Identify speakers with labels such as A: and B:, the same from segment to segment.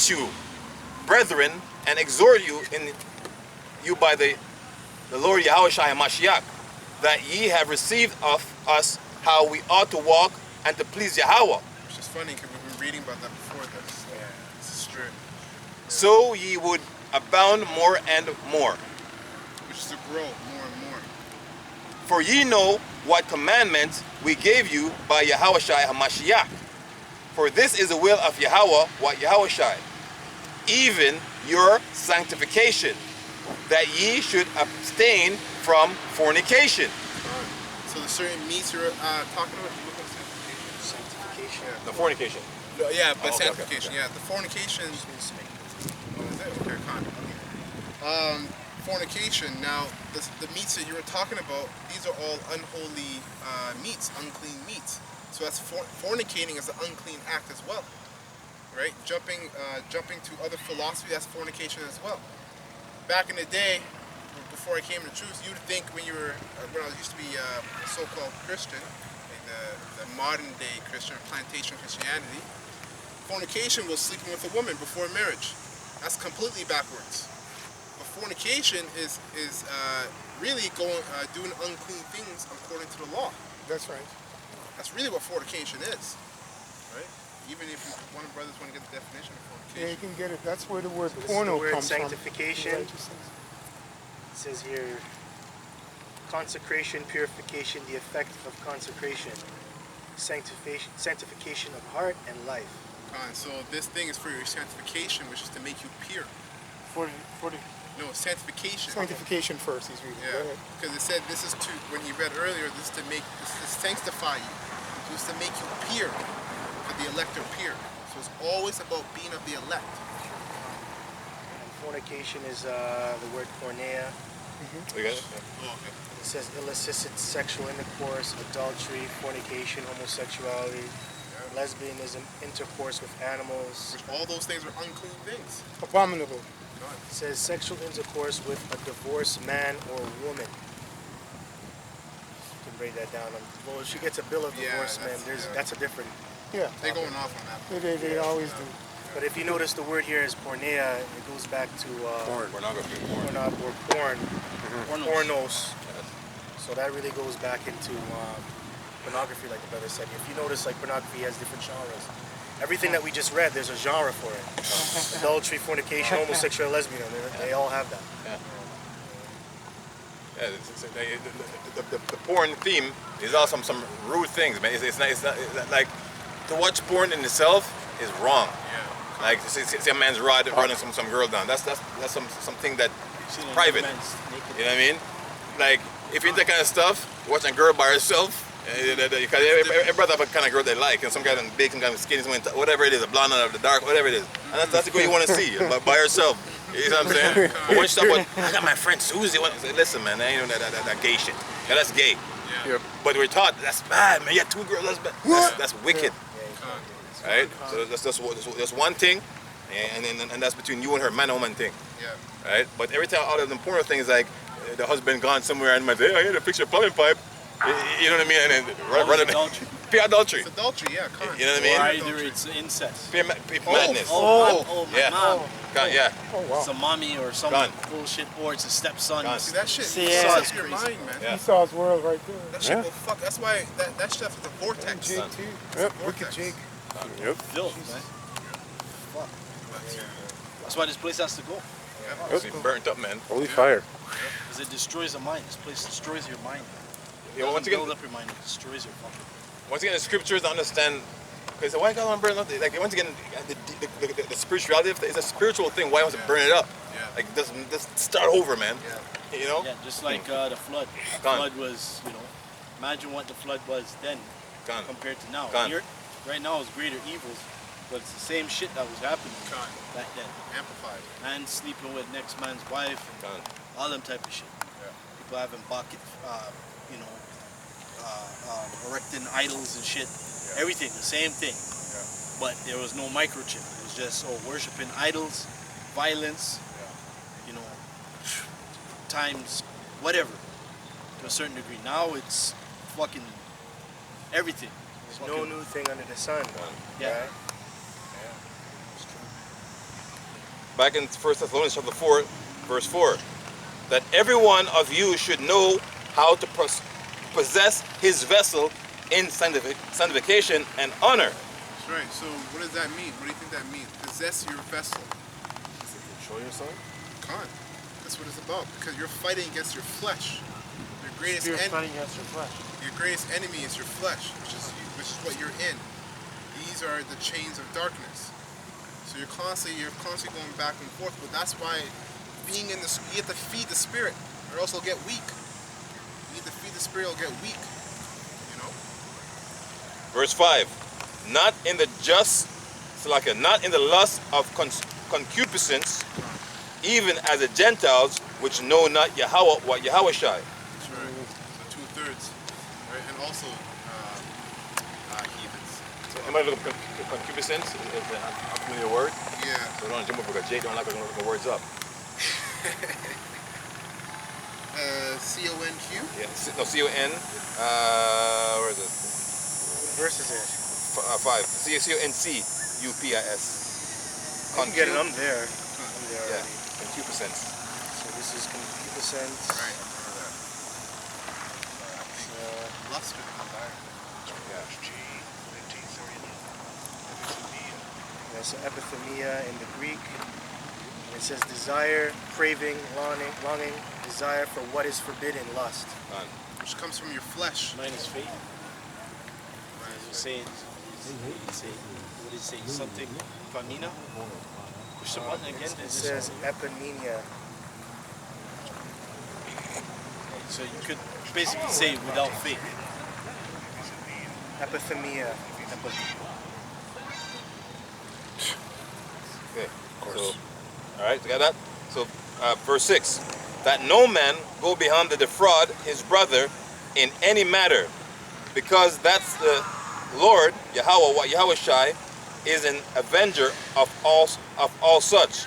A: beseech you, brethren, and exhort you by the Lord Yahawashi Mashiach, that ye have received of us how we ought to walk and to please Yahawah.
B: Which is funny because we've been reading about that before this. Yeah, this is true. Yeah.
A: So ye would abound more and more.
B: Which is to grow more and more.
A: For ye know what commandments we gave you by Yahawashi Mashiach. For this is the will of Yahawah, what Yahawashi, even your sanctification, that ye should abstain from fornication.
B: So the certain meats you're talking about,
C: Sanctification.
B: Yeah.
A: The fornication.
B: No, yeah, but
A: okay,
B: sanctification,
A: okay.
B: yeah. The fornication. Oh, is it? Okay, okay. Fornication. Now, the meats that you were talking about, these are all unholy meats, unclean meats. So that's fornicating is an unclean act as well, right? Jumping to other philosophy, that's fornication as well. Back in the day, before I came to truth, you'd think when I used to be a so-called Christian, like the modern day Christian, plantation Christianity, fornication was sleeping with a woman before marriage. That's completely backwards. But fornication is really doing unclean things according to the law.
D: That's right.
B: That's really what fornication is, right? Even if one of the brothers want to get the definition of fornication.
D: Yeah, you can get it. That's where the word
C: So
D: porno
C: the word
D: comes
C: sanctification.
D: from.
C: It says here, consecration, purification, the effect of consecration, sanctification of heart and life.
B: So this thing is for your sanctification, which is to make you pure.
D: For the
B: No, sanctification.
D: sanctification first, he's reading. Go
B: Yeah,
D: ahead.
B: because it said this is to, when you read earlier, this is to sanctify you. This is to make you pure, for the elect are pure. So it's always about being of the elect.
C: And fornication is the word porneia.
A: You got it?
B: Oh, okay.
C: It says illicit sexual intercourse, adultery, fornication, homosexuality, lesbianism, intercourse with animals.
B: Which all those things are unclean things.
D: Abominable.
C: It says sexual intercourse with a divorced man or woman. You can break that down. Well, if she gets a bill of divorce, man, that's a different.
D: Yeah.
B: They're going off on that.
D: They always do.
C: But if you notice the word here is porneia, it goes back to
A: Pornography.
C: porn, pornos. So that really goes back into pornography, like the brother said. If you notice, like pornography has different genres. Everything that we just read, there's a genre for it. Adultery, fornication, homosexual, lesbian, they all have that.
A: Yeah, the porn theme is also some rude things, man. It's not like to watch porn in itself is wrong.
B: Yeah.
A: Like see a man's running some girl down. That's something that private. You know what I mean? Like if you into that kind of stuff, watching a girl by herself. Because every brother have a kind of girl they like, and some guy big, some guy skinny, whatever it is, a blonde out of the dark, whatever it is. And that's the girl you want to see, by herself. You know what I'm saying? But when you start with, I got my friend Susie. Say, listen, man, that ain't that gay shit. Yeah, that's gay.
B: Yeah.
A: But we're taught that's bad, man. Yeah, two girls, that's bad. That's wicked, right? So that's one thing, and that's between you and her, man and woman thing.
B: Yeah.
A: Right? But every time out of the porno thing is like the husband gone somewhere and might say, hey, I had to fix your plumbing pipe. You know what I mean? And then rather than pure adultery.
B: It's adultery, yeah.
A: You know what I mean?
E: Or either it's incest.
A: Pure madness.
E: My
A: yeah.
E: mom.
A: Yeah.
D: Oh, wow.
E: It's a mommy or some
A: Gone.
E: bullshit, or it's a stepson.
A: Gone.
B: See, that shit
E: Yeah.
B: sucks your mind, man.
A: Yeah.
D: Esau's world right there.
B: That shit will fuck. That's why that stuff is a vortex.
D: Jake, too. Yep, wicked Jake.
F: Yep.
E: Filth, man. Fuck. That's why this place has to go.
B: Yeah.
A: It's burnt up, man.
F: Holy fire.
E: Because it destroys the mind. This place destroys your mind.
A: You know, once again,
E: build up your mind, it destroys your fucking.
A: once again, the scriptures to understand. Because why God want to burn it up? Like once again, the spirituality is a spiritual thing. Why wants to burn it up?
B: Yeah.
A: Like just start over, man.
B: Yeah.
A: You know?
E: Yeah, just like the flood. The
A: Gone.
E: flood was, imagine what the flood was then
A: Gone.
E: compared to now.
A: Gone.
E: Here, right now is greater evils, but it's the same shit that was happening
B: Gone.
E: back then.
B: Amplified.
E: Man sleeping with next man's wife, and
A: Gone.
E: all them type of shit.
B: Yeah.
E: People having erecting idols and shit.
B: Yeah.
E: Everything, the same thing.
B: Yeah.
E: But there was no microchip. It was just worshiping idols, violence, times whatever to a certain degree. Now it's fucking everything.
C: There's no new thing under the sun.
E: Yeah.
C: Right?
A: back in 1 Thessalonians chapter 4, verse 4, that every one of you should know how to possess his vessel in sanctification and honor.
B: That's right. So what does that mean? What do you think that means? Possess your vessel.
C: Show yourself.
B: Can't. That's what it's about. Because you're fighting against your flesh. Your greatest
C: You're
B: enemy.
C: fighting against your flesh.
B: Your greatest enemy is your flesh, which is what you're in. These are the chains of darkness. So you're constantly going back and forth. But that's why being in this, you have to feed the spirit, or else it'll get weak. You need to feed the spirit, it'll get weak. You know.
A: Verse 5, not in the not in the lust of concupiscence, even as the Gentiles which know not Yahawashi.
B: That's right. So 2/3, right? And also heathens.
A: So anybody look at concupiscence? Is an unfamiliar word?
B: Yeah.
A: So don't jump over because Jay don't like to look the words up.
B: C-O-N-Q?
A: Yeah, no, C-O-N, where is it?
C: What verse is it?
A: 5, C-O-N-C-U-P-I-S.
C: You can get it, I'm there.
A: Yeah,
C: Already.
A: concupiscence.
C: So this is concupiscence.
B: Right, I remember that. Lust or desire.
C: Yeah, so epithemia in the Greek. And it says desire, craving, longing, desire for what is forbidden, lust.
B: Which comes from your flesh.
E: Minus faith. You say, what is it? Something, famina? Push the button again.
C: It says epimenia.
E: So you could basically say without faith.
C: Epithemia.
A: Okay, so, all right, you got that? So, verse 6, that no man go behind to defraud his brother in any matter, because that's the Lord, Yahawah, Yahawashi, is an avenger of all such,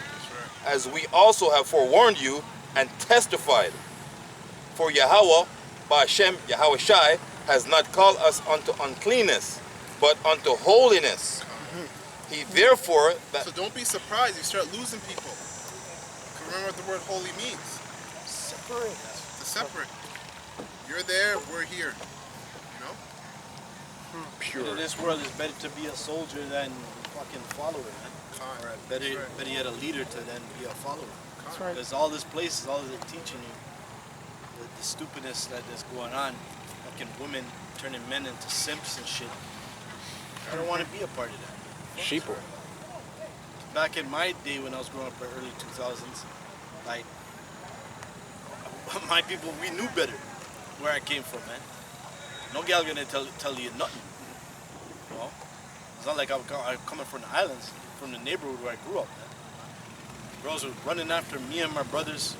A: as we also have forewarned you and testified. For Yahawah, by Hashem, Yahawashi, has not called us unto uncleanness, but unto holiness. He therefore that
B: So don't be surprised you start losing people. 'Cause remember what the word holy means.
C: Separate.
B: To separate. You're there, we're here. You know?
E: In this world, it's better to be a soldier than fucking follower, man.
B: Fine.
E: Or better,
B: That's right.
E: better yet, a leader to then be a follower.
D: That's right.
E: Because all this places, all they're teaching you, the stupidness that is going on, fucking women turning men into simps and shit. I don't want to be a part of that.
D: Sheeple.
E: Back in my day when I was growing up in the early 2000s, like, my people, we knew better where I came from, man. No gal gonna tell you nothing. You know? It's not like I'm coming from the islands, from the neighborhood where I grew up, man. Girls were running after me and my brothers.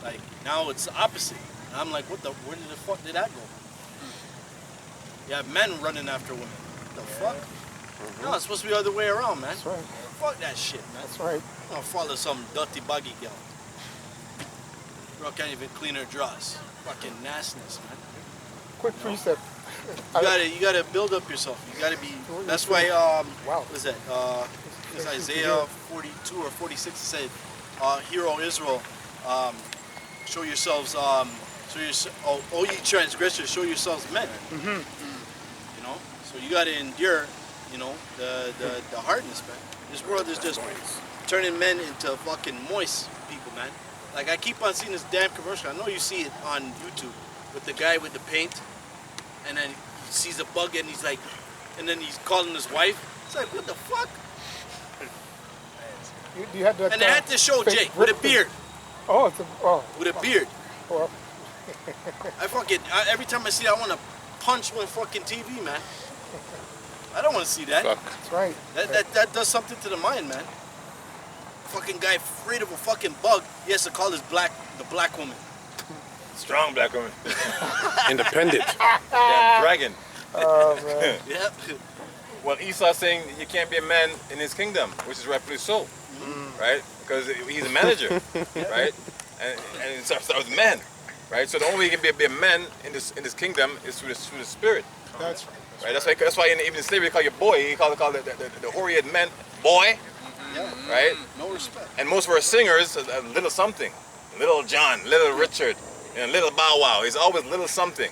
E: Like, now it's the opposite. And I'm like, where the fuck did that go? You have men running after women. The fuck? No, it's supposed to be the other way around, man.
D: That's right.
E: Fuck that shit, man.
D: That's right.
E: I'm gonna follow some dirty buggy girl. Girl can't even clean her drawers. Fucking nastiness, man.
D: Quick precept.
E: You gotta build up yourself. You gotta be. That's why.
D: Wow.
E: What is that? It's Isaiah 42 or 46. It said, "Hear, O Israel, show yourselves. Oh, ye transgressors, show yourselves men."
D: Mm-hmm.
E: You know. So you gotta endure. You know the hardness, man. This world is just turning men into fucking moist people, man. Like, I keep on seeing this damn commercial. I know you see it on YouTube with the guy with the paint, and then he sees a bug and he's like, and then he's calling his wife. It's like, what the fuck?
D: You had that.
E: And they had to show
D: fake
E: Jake with a
D: rip-
E: beard.
D: Oh, it's a. Oh.
E: With a beard.
D: Well,
E: Every time I see that, I want to punch my fucking TV, man. I don't want to see that.
D: that's right.
E: That does something to the mind, man. Fucking guy afraid of a fucking bug, he has to call the black woman.
A: strong black woman,
F: Independent.
A: damn dragon.
D: Oh man.
E: Yep.
A: Well, Esau saying you can't be a man in his kingdom, which is rightfully so, right? Because he's a manager, right? And it starts with men, right? So the only way you can be a man in this kingdom is through the spirit,
B: That's right.
A: right? That's why even in slavery they call you boy. You call the hoary-headed man boy, right?
E: No respect.
A: And most of our singers, a little something. Little John, little Richard, little Bow Wow. He's always little something.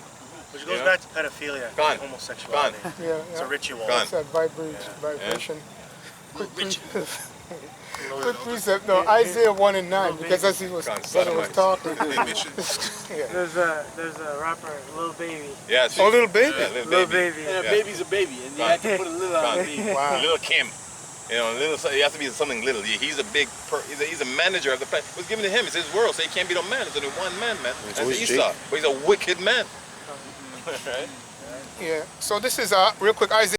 C: Which goes
A: Yeah.
C: back to pedophilia
A: Gone.
C: and homosexuality.
D: Yeah,
C: It's a
D: yeah.
C: ritual.
A: Gone.
D: It's that vibration.
E: Quick
D: Quick precept. No, Isaiah 1 and 9, because as he was,
A: Gone,
D: brother was talking.
B: Bitches.
G: There's a rapper, Lil Baby.
A: Yeah,
D: Oh, little baby.
A: yeah,
G: Lil Baby.
E: And a
A: Yeah.
E: baby's a baby, and you
A: Gone.
E: have to put a little on a
A: Gone.
E: baby.
D: Wow.
A: Little Kim. You know, little. He has to be something little. He's a big. He's a manager of the place. It was given to him. It's his world, so he can't be no man. There's only one man. That's
F: always
A: Esau.
F: Jake.
A: But he's a wicked man. Right?
D: Yeah. So this is real quick Isaiah.